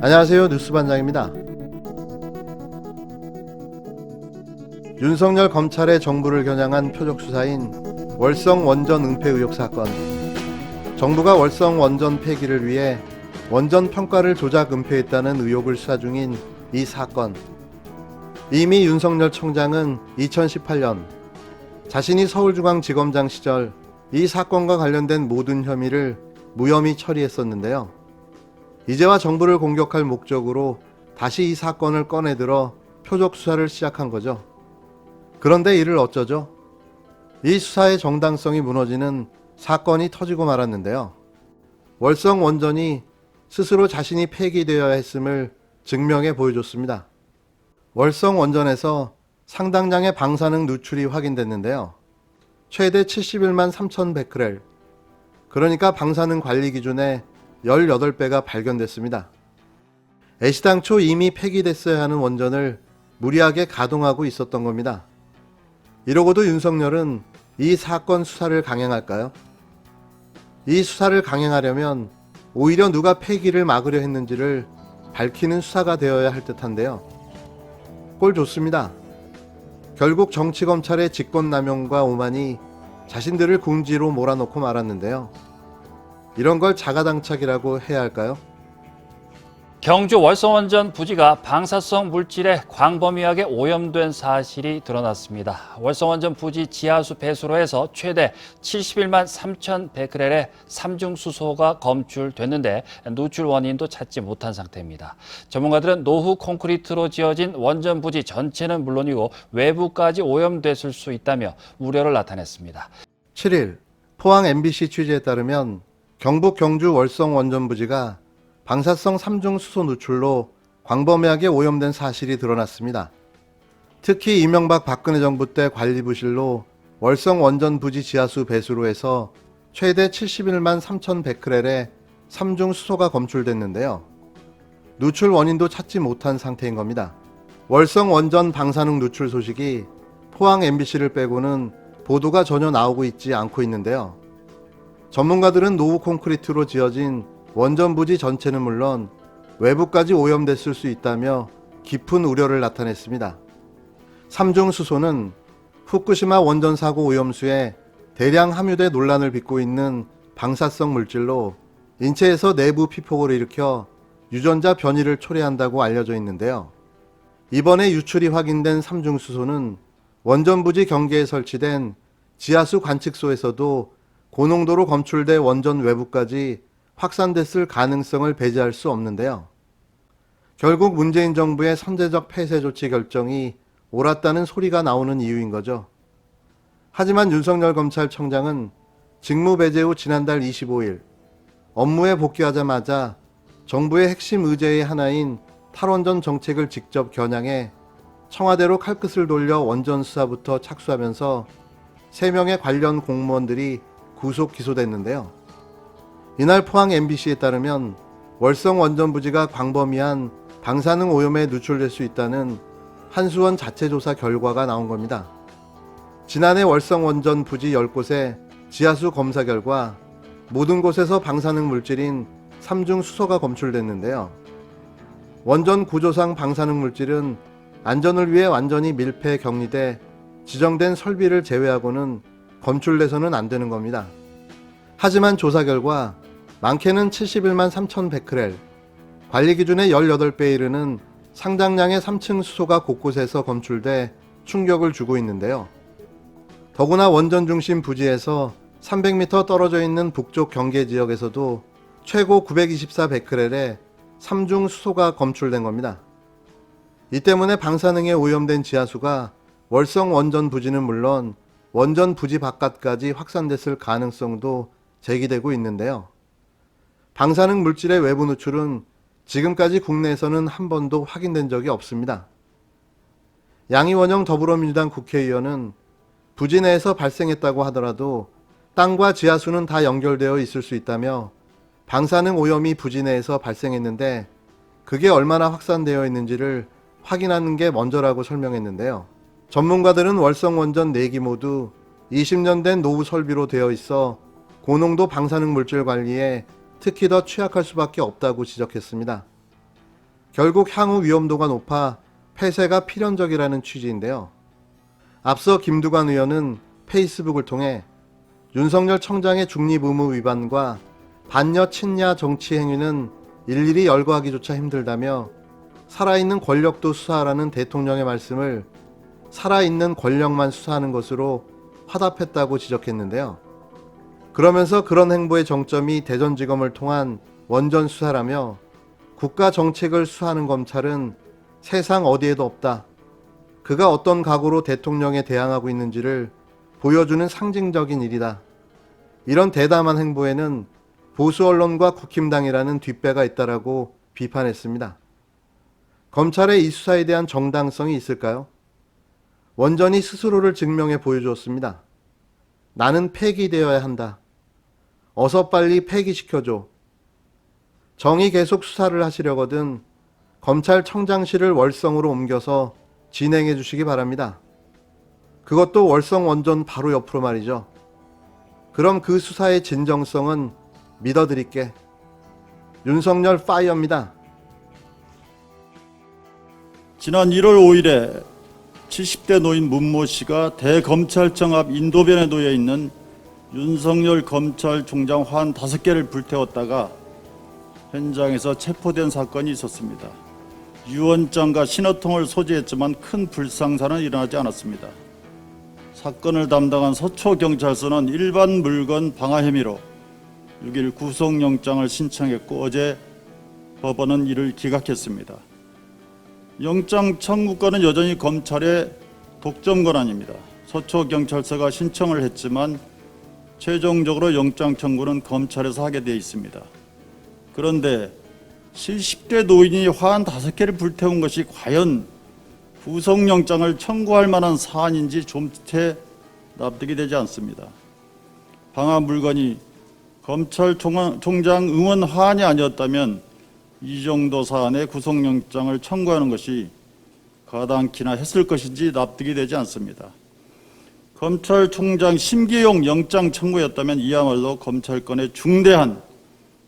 안녕하세요. 뉴스반장입니다. 윤석열 검찰의 정부를 겨냥한 표적수사인 월성 원전 은폐 의혹 사건. 정부가 월성 원전 폐기를 위해 원전 평가를 조작 은폐했다는 의혹을 수사 중인 이 사건. 이미 윤석열 청장은 2018년 자신이 서울중앙지검장 시절 이 사건과 관련된 모든 혐의를 무혐의 처리했었는데요. 이제와 정부를 공격할 목적으로 다시 이 사건을 꺼내들어 표적 수사를 시작한 거죠. 그런데 이를 어쩌죠? 이 수사의 정당성이 무너지는 사건이 터지고 말았는데요. 월성 원전이 스스로 자신이 폐기되어야 했음을 증명해 보여줬습니다. 월성 원전에서 상당량의 방사능 누출이 확인됐는데요. 최대 71만 3,100베크렐, 그러니까 방사능 관리 기준의 18배가 발견됐습니다. 애시당초 이미 폐기됐어야 하는 원전을 무리하게 가동하고 있었던 겁니다. 이러고도 윤석열은 이 사건 수사를 강행할까요? 이 수사를 강행하려면 오히려 누가 폐기를 막으려 했는지를 밝히는 수사가 되어야 할 듯한데요. 꼴 좋습니다. 결국 정치검찰의 직권남용과 오만이 자신들을 궁지로 몰아넣고 말았는데요. 이런 걸 자가당착이라고 해야 할까요? 경주 월성원전 부지가 방사성 물질에 광범위하게 오염된 사실이 드러났습니다. 월성원전 부지 지하수 배수로 해서 최대 71만 3,100베크렐의 삼중수소가 검출됐는데 누출 원인도 찾지 못한 상태입니다. 전문가들은 노후 콘크리트로 지어진 원전 부지 전체는 물론이고 외부까지 오염됐을 수 있다며 우려를 나타냈습니다. 7일 포항 MBC 취재에 따르면 경북 경주 월성 원전 부지가 방사성 삼중수소 누출로 광범위하게 오염된 사실이 드러났습니다. 특히 이명박 박근혜 정부 때 관리부실로 월성 원전 부지 지하수 배수로에서 최대 71만 3,100베크렐의 삼중수소가 검출됐는데요. 누출 원인도 찾지 못한 상태인 겁니다. 월성 원전 방사능 누출 소식이 포항 MBC를 빼고는 보도가 전혀 나오고 있지 않고 있는데요. 전문가들은 노후 콘크리트로 지어진 원전 부지 전체는 물론 외부까지 오염됐을 수 있다며 깊은 우려를 나타냈습니다. 삼중수소는 후쿠시마 원전 사고 오염수에 대량 함유돼 논란을 빚고 있는 방사성 물질로 인체에서 내부 피폭을 일으켜 유전자 변이를 초래한다고 알려져 있는데요. 이번에 유출이 확인된 삼중수소는 원전 부지 경계에 설치된 지하수 관측소에서도 고농도로 검출돼 원전 외부까지 확산됐을 가능성을 배제할 수 없는데요. 결국 문재인 정부의 선제적 폐쇄 조치 결정이 옳았다는 소리가 나오는 이유인 거죠. 하지만 윤석열 검찰청장은 직무 배제 후 지난달 25일 업무에 복귀하자마자 정부의 핵심 의제의 하나인 탈원전 정책을 직접 겨냥해 청와대로 칼끝을 돌려 원전 수사부터 착수하면서 3명의 관련 공무원들이 구속 기소됐는데요. 이날 포항 MBC에 따르면 월성 원전 부지가 광범위한 방사능 오염에 누출될 수 있다는 한수원 자체 조사 결과가 나온 겁니다. 지난해 월성 원전 부지 10곳의 지하수 검사 결과 모든 곳에서 방사능 물질인 삼중수소가 검출됐는데요. 원전 구조상 방사능 물질은 안전을 위해 완전히 밀폐 격리돼 지정된 설비를 제외하고는 검출돼서는 안 되는 겁니다. 하지만 조사 결과 많게는 71만 3,100베크렐, 관리 기준의 18배에 이르는 상당량의 삼층수소가 곳곳에서 검출돼 충격을 주고 있는데요. 더구나 원전 중심 부지에서 300m 떨어져 있는 북쪽 경계 지역에서도 최고 924베크렐의 삼중수소가 검출된 겁니다. 이 때문에 방사능에 오염된 지하수가 월성 원전 부지는 물론 원전 부지 바깥까지 확산됐을 가능성도 제기되고 있는데요. 방사능 물질의 외부 누출은 지금까지 국내에서는 한 번도 확인된 적이 없습니다. 양이원영 더불어민주당 국회의원은 부지 내에서 발생했다고 하더라도 땅과 지하수는 다 연결되어 있을 수 있다며 방사능 오염이 부지 내에서 발생했는데 그게 얼마나 확산되어 있는지를 확인하는 게 먼저라고 설명했는데요. 전문가들은 월성 원전 4기 모두 20년 된 노후 설비로 되어 있어 고농도 방사능 물질 관리에 특히 더 취약할 수밖에 없다고 지적했습니다. 결국 향후 위험도가 높아 폐쇄가 필연적이라는 취지인데요. 앞서 김두관 의원은 페이스북을 통해 윤석열 청장의 중립 의무 위반과 반여 친야 정치 행위는 일일이 열거하기조차 힘들다며 살아있는 권력도 수사하라는 대통령의 말씀을 살아있는 권력만 수사하는 것으로 화답했다고 지적했는데요. 그러면서 그런 행보의 정점이 대전지검을 통한 원전 수사라며 국가 정책을 수사하는 검찰은 세상 어디에도 없다. 그가 어떤 각오로 대통령에 대항하고 있는지를 보여주는 상징적인 일이다. 이런 대담한 행보에는 보수 언론과 국힘당이라는 뒷배가 있다라고 비판했습니다. 검찰의 이 수사에 대한 정당성이 있을까요? 원전이 스스로를 증명해 보여주었습니다. 나는 폐기되어야 한다. 어서 빨리 폐기시켜줘. 정의 계속 수사를 하시려거든 검찰청장실을 월성으로 옮겨서 진행해 주시기 바랍니다. 그것도 월성 원전 바로 옆으로 말이죠. 그럼 그 수사의 진정성은 믿어드릴게. 윤석열 파이어입니다. 지난 1월 5일에 70대 노인 문모 씨가 대검찰청 앞 인도변에 놓여 있는 윤석열 검찰총장 화환 5개를 불태웠다가 현장에서 체포된 사건이 있었습니다. 유언장과 신호통을 소지했지만 큰 불상사는 일어나지 않았습니다. 사건을 담당한 서초경찰서는 일반 물건 방화 혐의로 6일 구속영장을 신청했고 어제 법원은 이를 기각했습니다. 영장 청구권은 여전히 검찰의 독점 권한입니다. 서초경찰서가 신청을 했지만 최종적으로 영장 청구는 검찰에서 하게 되어 있습니다. 그런데 70대 노인이 화환 5개를 불태운 것이 과연 구속영장을 청구할 만한 사안인지 좀채 납득이 되지 않습니다. 방화 물건이 검찰총장 응원 화환이 아니었다면 이 정도 사안에 구속영장을 청구하는 것이 가당키나 했을 것인지 납득이 되지 않습니다. 검찰총장 심기용 영장 청구였다면 이야말로 검찰권의 중대한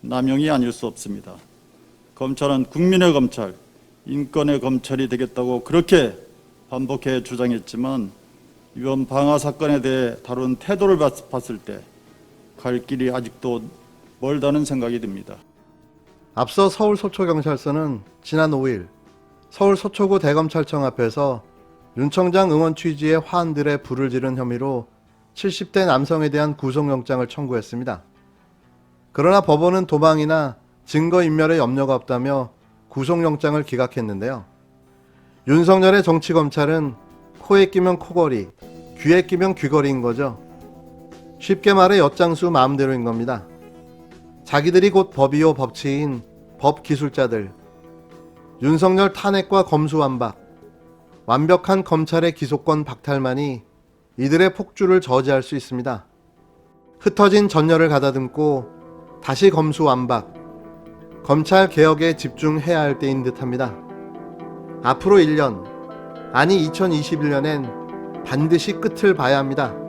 남용이 아닐 수 없습니다. 검찰은 국민의 검찰, 인권의 검찰이 되겠다고 그렇게 반복해 주장했지만 이번 방화 사건에 대해 다룬 태도를 봤을 때 갈 길이 아직도 멀다는 생각이 듭니다. 앞서 서울 서초경찰서는 지난 5일 서울 서초구 대검찰청 앞에서 윤 청장 응원 취지의 화환들에 불을 지른 혐의로 70대 남성에 대한 구속영장을 청구했습니다. 그러나 법원은 도망이나 증거인멸에 염려가 없다며 구속영장을 기각했는데요. 윤석열의 정치검찰은 코에 끼면 코걸이, 귀에 끼면 귀걸이인 거죠. 쉽게 말해 엿장수 마음대로인 겁니다. 자기들이 곧 법이요 법치인 법기술자들, 윤석열 탄핵과 검수완박, 완벽한 검찰의 기소권 박탈만이 이들의 폭주를 저지할 수 있습니다. 흩어진 전열을 가다듬고 다시 검수완박, 검찰 개혁에 집중해야 할 때인 듯합니다. 앞으로 1년, 아니 2021년엔 반드시 끝을 봐야 합니다.